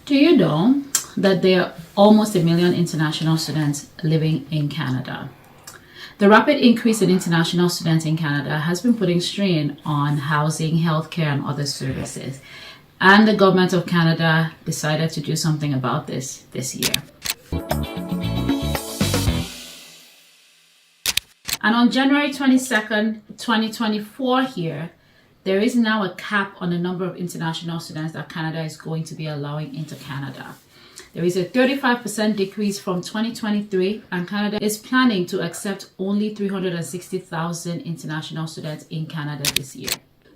Do you know that there are almost a million international students living in Canada? The rapid increase in international students in Canada has been putting strain on housing, healthcare, and other services. And the government of Canada decided to do something about this year. And on January 22nd, 2024 here, there is now a cap on the number of international students that Canada is going to be allowing into Canada. There is a 35% decrease from 2023, and Canada is planning to accept only 360,000 international students in Canada this year.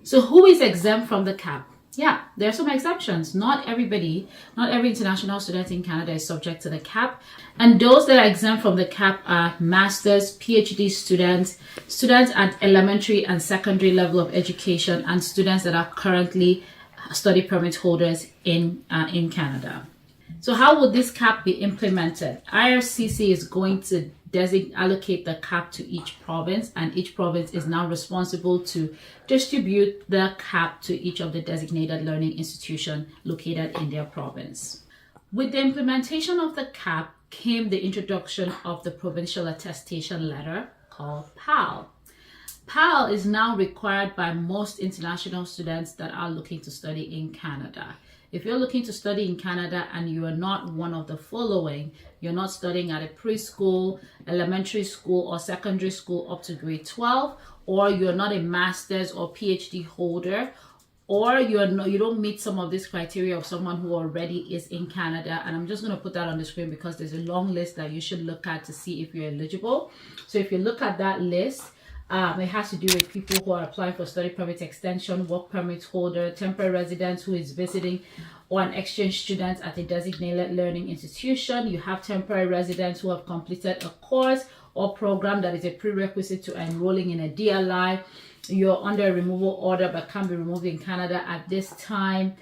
So who is exempt from the cap? Yeah, there are some exceptions. Not every international student in Canada is subject to the cap. And those that are exempt from the cap are master's, PhD students, students at elementary and secondary level of education, and students that are currently study permit holders in Canada. So how will this cap be implemented? IRCC is going to allocate the cap to each province, and each province is now responsible to distribute the cap to each of the designated learning institutions located in their province. With the implementation of the cap came the introduction of the provincial attestation letter called PAL. PAL is now required by most international students that are looking to study in Canada. If you're looking to study in Canada and you are not one of the following, you're not studying at a preschool, elementary school, or secondary school up to grade 12, or you're not a master's or PhD holder, or you don't meet some of this criteria of someone who already is in Canada, and I'm just going to put that on the screen because there's a long list that you should look at to see if you're eligible. So if you look at that list, it has to do with people who are applying for study permit extension, work permit holder, temporary resident who is visiting, or an exchange student at a designated learning institution. You have temporary residents who have completed a course or program that is a prerequisite to enrolling in a DLI. You're under a removal order but can't be removed in Canada at this time.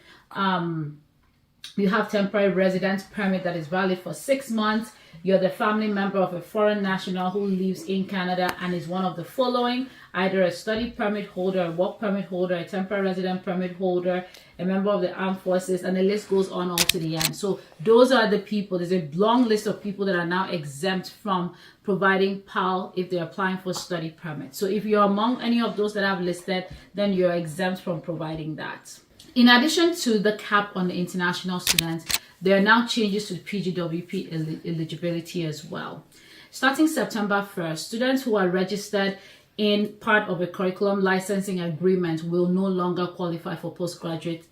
You have temporary residence permit that is valid for 6 months. You're the family member of a foreign national who lives in Canada and is one of the following: either a study permit holder, a work permit holder, a temporary resident permit holder, a member of the armed forces, and the list goes on all to the end. So those are the people. There's a long list of people that are now exempt from providing PAL if they're applying for study permit. So if you're among any of those that I've listed, then you're exempt from providing that. In addition to the cap on the international students, there are now changes to the PGWP eligibility as well. Starting September 1st, students who are registered in part of a curriculum licensing agreement will no longer qualify for postgraduate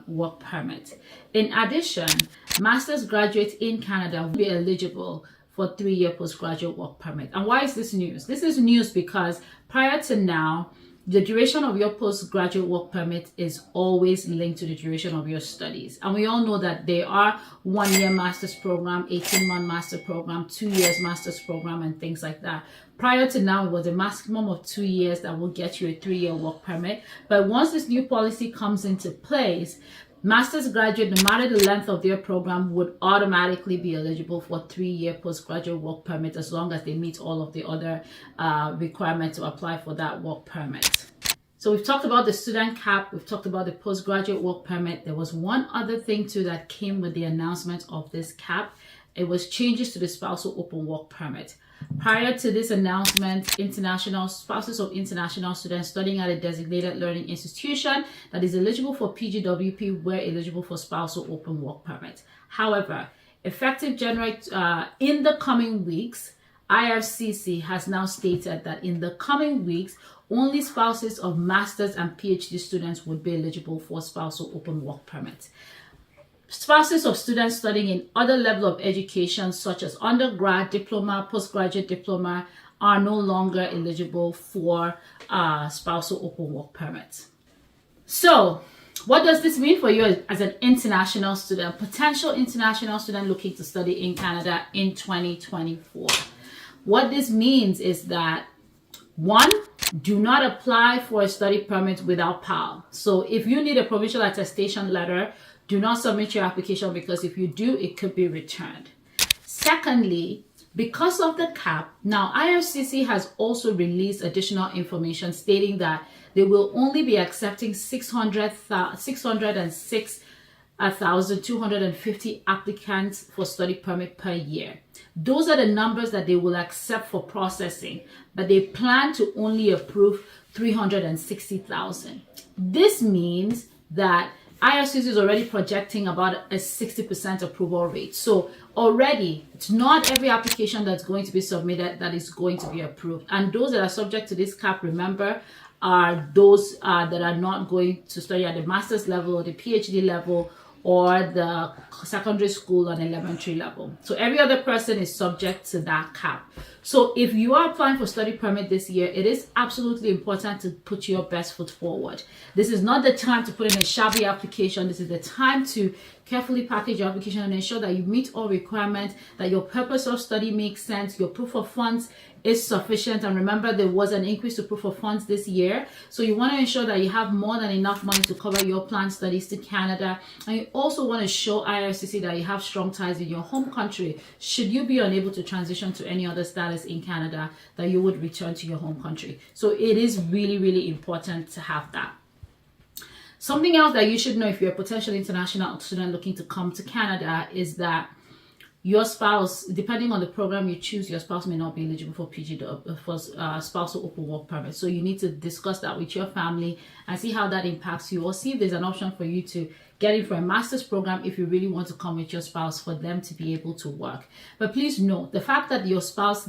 work permit. In addition, master's graduates in Canada will be eligible for 3-year postgraduate work permit. And why is this news? This is news because prior to now, the duration of your postgraduate work permit is always linked to the duration of your studies. And we all know that there are 1-year master's program, 18-month master program, 2 years master's program, and things like that. Prior to now, it was a maximum of 2 years that will get you a 3-year work permit. But once this new policy comes into place, master's graduate, no matter the length of their program, would automatically be eligible for 3-year postgraduate work permit as long as they meet all of the other requirements to apply for that work permit. So we've talked about the student cap, we've talked about the postgraduate work permit. There was one other thing too that came with the announcement of this cap. It was changes to the spousal open work permit. Prior to this announcement, international spouses of international students studying at a designated learning institution that is eligible for PGWP were eligible for spousal open work permit. However, effective January, in the coming weeks, IRCC has now stated that in the coming weeks, only spouses of master's and PhD students would be eligible for spousal open work permit. Spouses of students studying in other level of education such as undergrad, diploma, postgraduate diploma are no longer eligible for spousal open work permit. So what does this mean for you as an international student, potential international student looking to study in Canada in 2024? What this means is that, one, do not apply for a study permit without PAL. So if you need a provincial attestation letter, do not submit your application because if you do, it could be returned. Secondly, because of the cap, now IRCC has also released additional information stating that they will only be accepting 606 1,250 applicants for study permit per year. Those are the numbers that they will accept for processing, but they plan to only approve 360,000. This means that IRCC is already projecting about a 60% approval rate. So already, it's not every application that's going to be submitted that is going to be approved. And those that are subject to this cap, remember, are those that are not going to study at the master's level or the PhD level or the secondary school and elementary level. So every other person is subject to that cap. So if you are applying for study permit this year, it is absolutely important to put your best foot forward. This is not the time to put in a shabby application. This is the time to carefully package your application and ensure that you meet all requirements, that your purpose of study makes sense, your proof of funds is sufficient. And remember, there was an increase to proof of funds this year. So you want to ensure that you have more than enough money to cover your planned studies to Canada. And you also want to show IRCC that you have strong ties in your home country. Should you be unable to transition to any other status in Canada, that you would return to your home country. So it is really, really important to have that. Something else that you should know if you're a potential international student looking to come to Canada is that your spouse, depending on the program you choose, your spouse may not be eligible for spousal open work permit. So you need to discuss that with your family and see how that impacts you, or see if there's an option for you to get in for a master's program if you really want to come with your spouse for them to be able to work. But please note, the fact that your spouse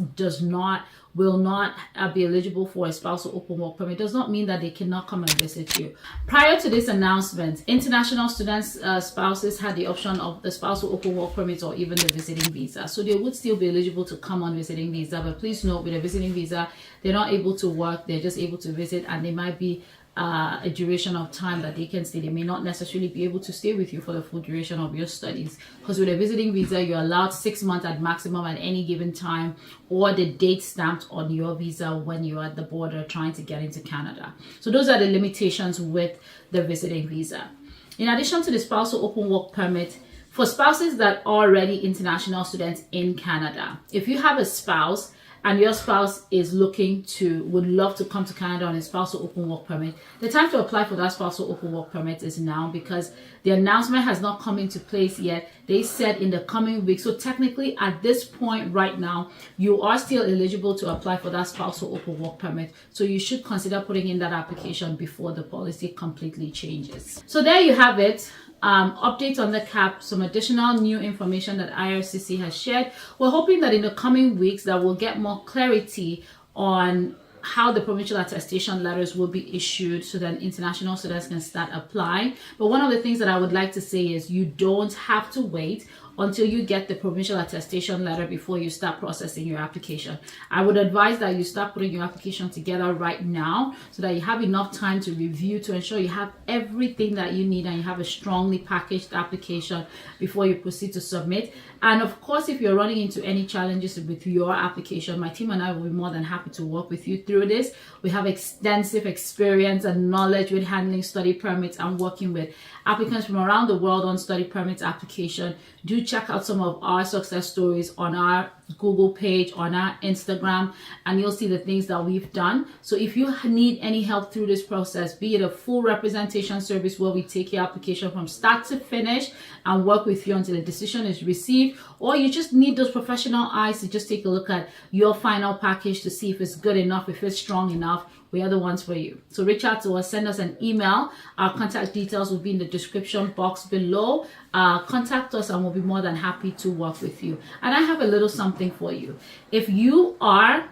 will not be eligible for a spousal open work permit does not mean that they cannot come and visit you. Prior to this announcement, international students' spouses had the option of the spousal open work permit or even the visiting visa. So they would still be eligible to come on visiting visa. But please note, with a visiting visa, they're not able to work. They're just able to visit, and they might be a duration of time that they can stay. They may not necessarily be able to stay with you for the full duration of your studies, because with a visiting visa, you're allowed 6 months at maximum at any given time, or the date stamped on your visa when you're at the border trying to get into Canada. So those are the limitations with the visiting visa. In addition to the spousal open work permit, for spouses that are already international students in Canada, if you have a spouse and your spouse would love to come to Canada on a spousal open work permit, the time to apply for that spousal open work permit is now, because the announcement has not come into place yet. They said in the coming weeks. So technically at this point right now, you are still eligible to apply for that spousal open work permit. So you should consider putting in that application before the policy completely changes. So there you have it. Update on the cap, some additional new information that IRCC has shared. We're hoping that in the coming weeks that we'll get more clarity on how the provincial attestation letters will be issued so that international students can start applying. But one of the things that I would like to say is you don't have to wait until you get the provincial attestation letter before you start processing your application. I would advise that you start putting your application together right now so that you have enough time to review, to ensure you have everything that you need and you have a strongly packaged application before you proceed to submit. And of course, if you're running into any challenges with your application, my team and I will be more than happy to work with you through this. We have extensive experience and knowledge with handling study permits and working with applicants from around the world on study permits application. Do check out some of our success stories on our Google page, on our Instagram, and you'll see the things that we've done. So if you need any help through this process, be it a full representation service where we take your application from start to finish and work with you until a decision is received, or you just need those professional eyes to just take a look at your final package to see if it's good enough, if it's strong enough, we are the ones for you. So reach out to us, send us an email. Our contact details will be in the description box below. Contact us and we'll be more than happy to work with you. And I have a little something for you. If you are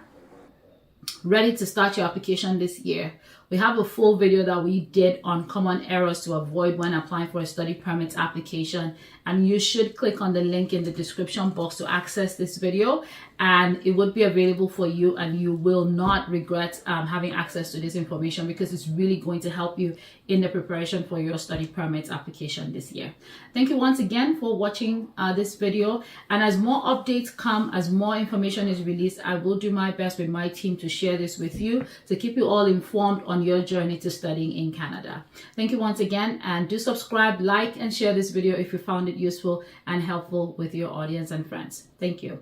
ready to start your application this year, we have a full video that we did on common errors to avoid when applying for a study permit application, and you should click on the link in the description box to access this video, and it would be available for you, and you will not regret having access to this information, because it's really going to help you in the preparation for your study permit application this year. Thank you once again for watching this video, and as more updates come, as more information is released, I will do my best with my team to share this with you, to keep you all informed on your journey to studying in Canada. Thank you once again, and do subscribe, like, and share this video if you found it useful and helpful with your audience and friends. Thank you.